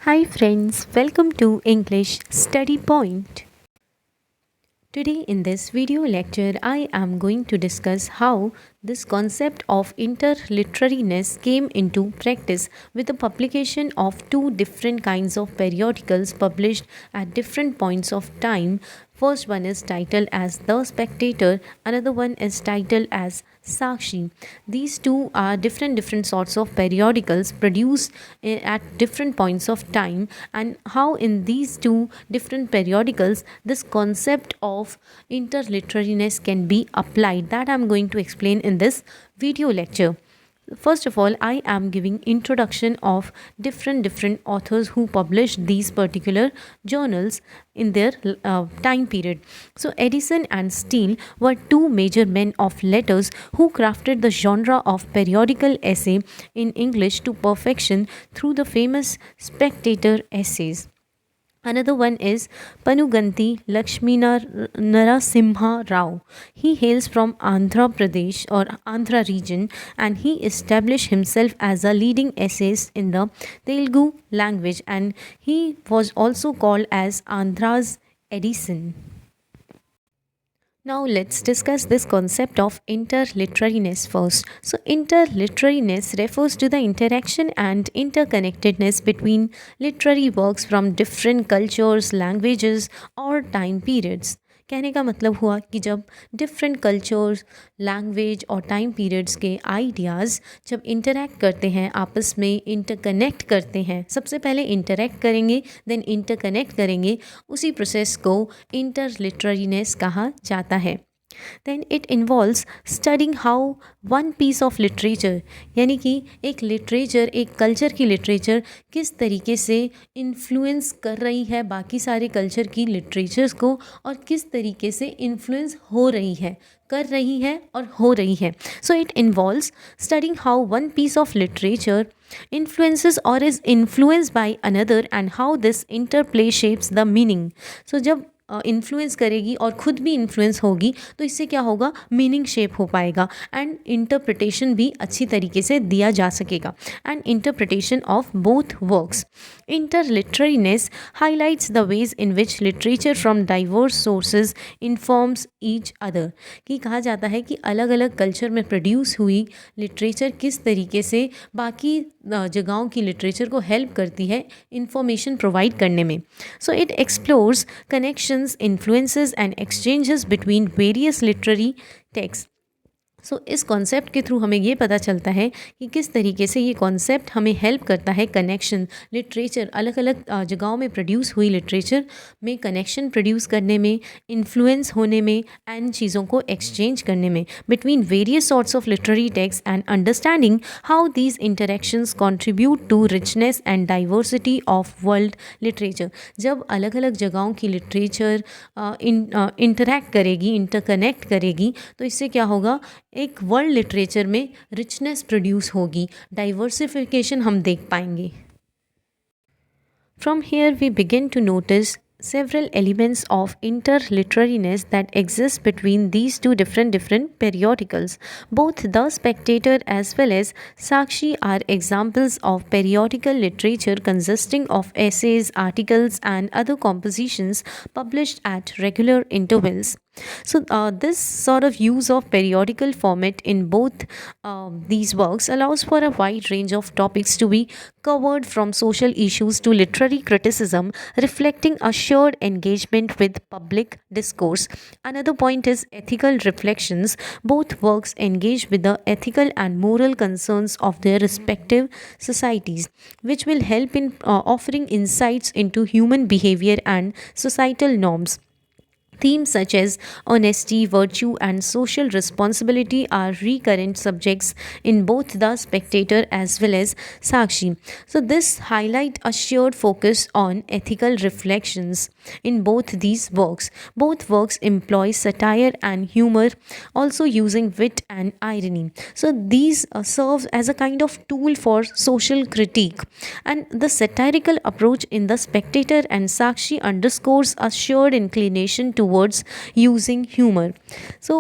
Hi friends, welcome to English Study Point. Today in this video lecture, I am going to discuss how this concept of interliterariness came into practice with the publication of two different kinds of periodicals published at different points of time. First one is titled as The Spectator, another one is titled as Saakshi. These two are different sorts of periodicals produced at different points of time, and how in these two different periodicals this concept of interliterariness can be applied, that I'm going to explain in this video lecture. First of all, I am giving introduction of different authors who published these particular journals in their time period. So Addison and Steele were two major men of letters who crafted the genre of periodical essay in English to perfection through the famous Spectator essays. Another one is Panuganti Narasimha Rao. He hails from Andhra Pradesh or Andhra region, and he established himself as a leading essayist in the Telugu language, and he was also called as Andhra's Addison. Now let's discuss this concept of interliterariness first. So interliterariness refers to the interaction and interconnectedness between literary works from different cultures, languages or time periods. कहने का मतलब हुआ कि जब different cultures, language और time periods के ideas जब interact करते हैं, आपस में इंटरकनेक्ट करते हैं, सबसे पहले इंटरेक्ट करेंगे देन इंटरकनेक्ट करेंगे, उसी प्रोसेस को इंटरलिटरेरीनेस कहा जाता है. Then it involves studying how one piece of literature, यानी कि एक लिटरेचर, एक कल्चर की लिटरेचर किस तरीके से इन्फ्लुएंस कर रही है बाकी सारे कल्चर की लिटरेचर्स को, और किस तरीके से इन्फ्लुएंस हो रही है, कर रही है और हो रही है. So it involves studying how one piece of literature influences or is influenced by another and how this interplay shapes the meaning. So जब इन्फ्लुएंस करेगी और ख़ुद भी इन्फ्लुएंस होगी तो इससे क्या होगा, मीनिंग शेप हो पाएगा एंड इंटरप्रिटेशन भी अच्छी तरीके से दिया जा सकेगा. And interpretation of both works. Interliterariness highlights the ways in which literature from diverse sources informs each other. कि कहा जाता है कि अलग अलग कल्चर में प्रोड्यूस हुई लिटरेचर किस तरीके से बाकी जगहों की लिटरेचर को हेल्प करती है इंफॉर्मेशन प्रोवाइड करने में. So it explores connections, influences and exchanges between various literary texts. सो इस कॉन्सेप्ट के थ्रू हमें ये पता चलता है कि किस तरीके से ये कॉन्सेप्ट हमें हेल्प करता है कनेक्शन, लिटरेचर, अलग अलग जगहों में प्रोड्यूस हुई लिटरेचर में कनेक्शन प्रोड्यूस करने में, इन्फ्लुएंस होने में एंड चीज़ों को एक्सचेंज करने में between various sorts of literary text and understanding how these interactions contribute to richness and diversity of world literature. जब अलग अलग जगहों की लिटरेचर इंटरैक्ट करेगी, इंटरकनेक्ट करेगी, तो इससे क्या होगा, एक वर्ल्ड लिटरेचर में रिचनेस प्रोड्यूस होगी, डाइवर्सिफिकेशन हम देख पाएंगे. From here we begin to notice several elements of interliterariness that exist between these two different periodicals. Both The Spectator as well as Saakshi are examples of periodical literature consisting of essays, articles and other compositions published at regular intervals. So this sort of use of periodical format in both these works allows for a wide range of topics to be covered, from social issues to literary criticism, reflecting a shared engagement with public discourse. Another point is ethical reflections. Both works engage with the ethical and moral concerns of their respective societies, which will help in offering insights into human behavior and societal norms. Themes such as honesty, virtue, and social responsibility are recurrent subjects in both The Spectator as well as Saakshi. So this highlight a shared focus on ethical reflections in both these works. Both works employ satire and humor, also using wit and irony. So these serve as a kind of tool for social critique. And the satirical approach in The Spectator and Saakshi underscores a shared inclination towards using humor. So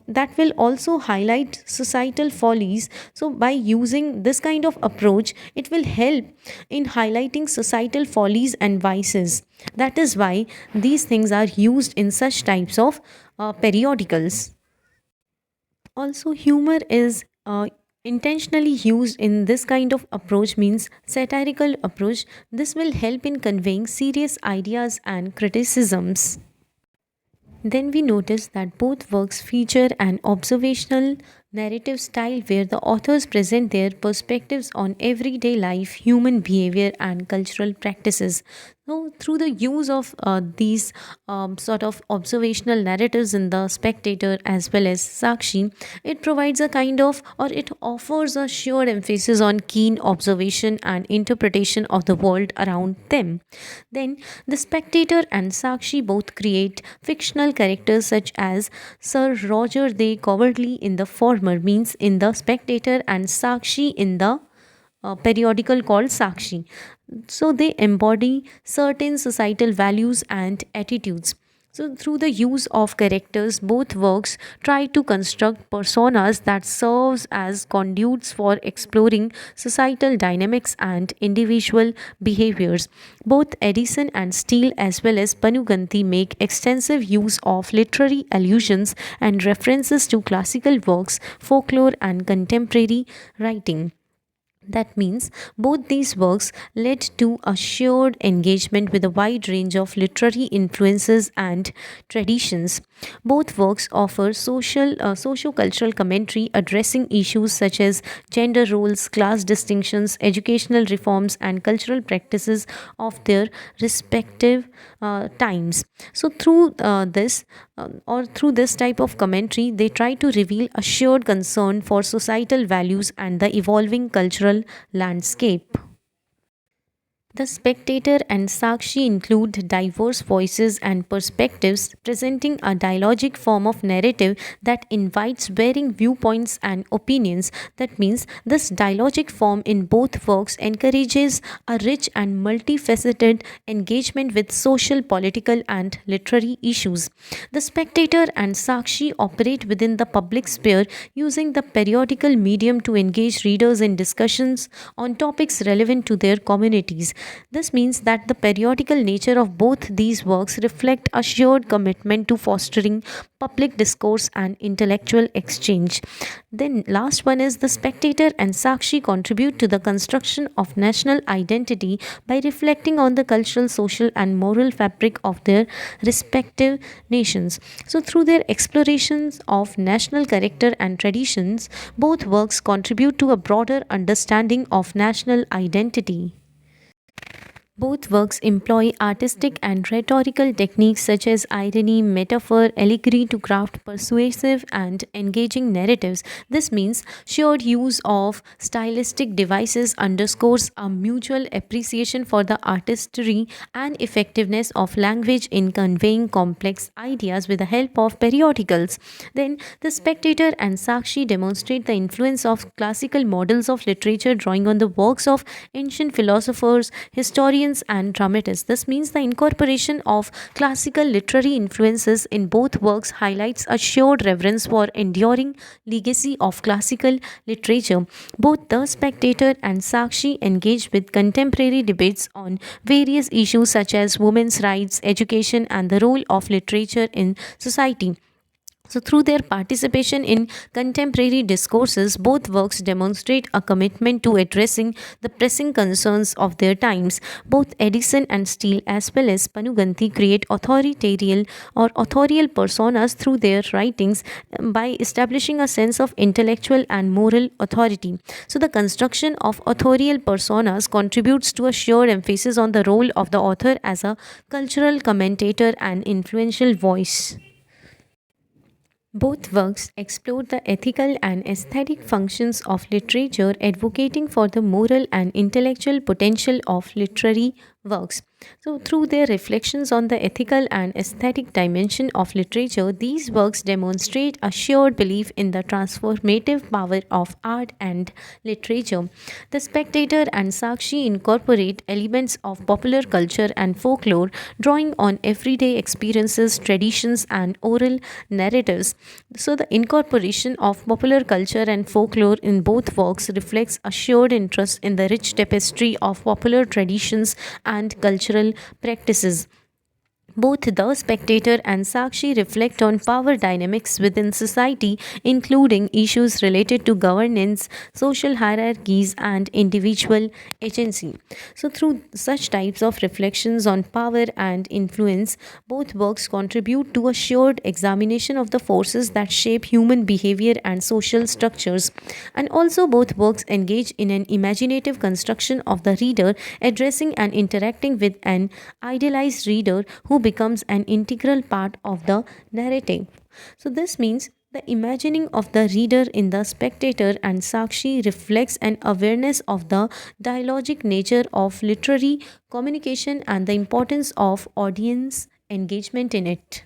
that will also highlight societal follies. So by using this kind of approach, it will help in highlighting societal follies and vices. That is why these things are used in such types of periodicals. Also, humor is intentionally used in this kind of approach, means satirical approach. This will help in conveying serious ideas and criticisms. Then we notice that both works feature an observational narrative style where the authors present their perspectives on everyday life, human behavior, and cultural practices. So, through the use of these sort of observational narratives in the Spectator as well as Saakshi, it provides a kind of, or it offers a sure emphasis on keen observation and interpretation of the world around them. Then, the Spectator and Saakshi both create fictional characters such as Sir Roger the Cowardly in the former, means in the Spectator, and Saakshi in the periodical called Saakshi. So they embody certain societal values and attitudes. So, through the use of characters, both works try to construct personas that serves as conduits for exploring societal dynamics and individual behaviors. Both Addison and Steele as well as Panuganti make extensive use of literary allusions and references to classical works, folklore and contemporary writing. That means both these works led to a shared engagement with a wide range of literary influences and traditions. Both works offer socio-cultural commentary addressing issues such as gender roles, class distinctions, educational reforms, and cultural practices of their respective times. So, through this type of commentary, they try to reveal a shared concern for societal values and the evolving cultural landscape. The Spectator and Saakshi include diverse voices and perspectives, presenting a dialogic form of narrative that invites varying viewpoints and opinions. That means this dialogic form in both works encourages a rich and multifaceted engagement with social, political, and literary issues. The Spectator and Saakshi operate within the public sphere, using the periodical medium to engage readers in discussions on topics relevant to their communities. This means that the periodical nature of both these works reflect a shared commitment to fostering public discourse and intellectual exchange. Then last one is the Spectator and Saakshi contribute to the construction of national identity by reflecting on the cultural, social and moral fabric of their respective nations. So through their explorations of national character and traditions, both works contribute to a broader understanding of national identity. Both works employ artistic and rhetorical techniques such as irony, metaphor, allegory to craft persuasive and engaging narratives. This means shared use of stylistic devices underscores a mutual appreciation for the artistry and effectiveness of language in conveying complex ideas with the help of periodicals. Then, the Spectator and Saakshi demonstrate the influence of classical models of literature, drawing on the works of ancient philosophers, historians, and dramatists. This means the incorporation of classical literary influences in both works highlights a shared reverence for enduring legacy of classical literature. Both The Spectator and Saakshi engage with contemporary debates on various issues such as women's rights, education, and the role of literature in society. So, through their participation in contemporary discourses, both works demonstrate a commitment to addressing the pressing concerns of their times. Both Addison and Steele, as well as Panuganti, create authoritarian or authorial personas through their writings by establishing a sense of intellectual and moral authority. So, the construction of authorial personas contributes to a sure emphasis on the role of the author as a cultural commentator and influential voice. Both works explore the ethical and aesthetic functions of literature, advocating for the moral and intellectual potential of literary works. So, through their reflections on the ethical and aesthetic dimension of literature, these works demonstrate a shared belief in the transformative power of art and literature. The Spectator and Saakshi incorporate elements of popular culture and folklore, drawing on everyday experiences, traditions, and oral narratives. So, the incorporation of popular culture and folklore in both works reflects a shared interest in the rich tapestry of popular traditions and cultural practices. Both the Spectator and Saakshi reflect on power dynamics within society, including issues related to governance, social hierarchies, and individual agency. So, through such types of reflections on power and influence, both works contribute to a shared examination of the forces that shape human behavior and social structures. And also, both works engage in an imaginative construction of the reader, addressing and interacting with an idealized reader who becomes an integral part of the narrative. So, this means the imagining of the reader in the Spectator and Sakshi reflects an awareness of the dialogic nature of literary communication and the importance of audience engagement in it.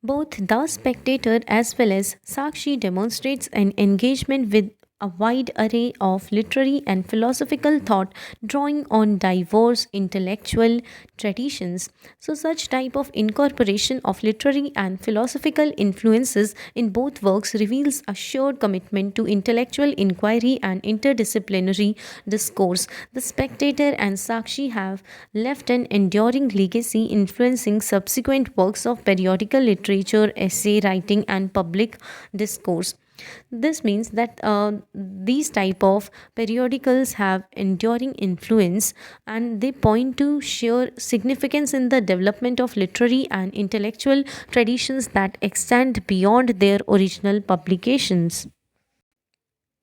Both the Spectator as well as Sakshi demonstrates an engagement with a wide array of literary and philosophical thought, drawing on diverse intellectual traditions. So such type of incorporation of literary and philosophical influences in both works reveals a shared commitment to intellectual inquiry and interdisciplinary discourse. The Spectator and Sakshi have left an enduring legacy influencing subsequent works of periodical literature, essay writing, and public discourse. This means that these type of periodicals have enduring influence, and they point to sheer significance in the development of literary and intellectual traditions that extend beyond their original publications.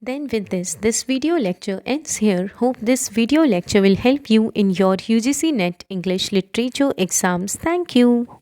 Then with this video lecture ends here. Hope this video lecture will help you in your UGC NET English Literature exams. Thank you.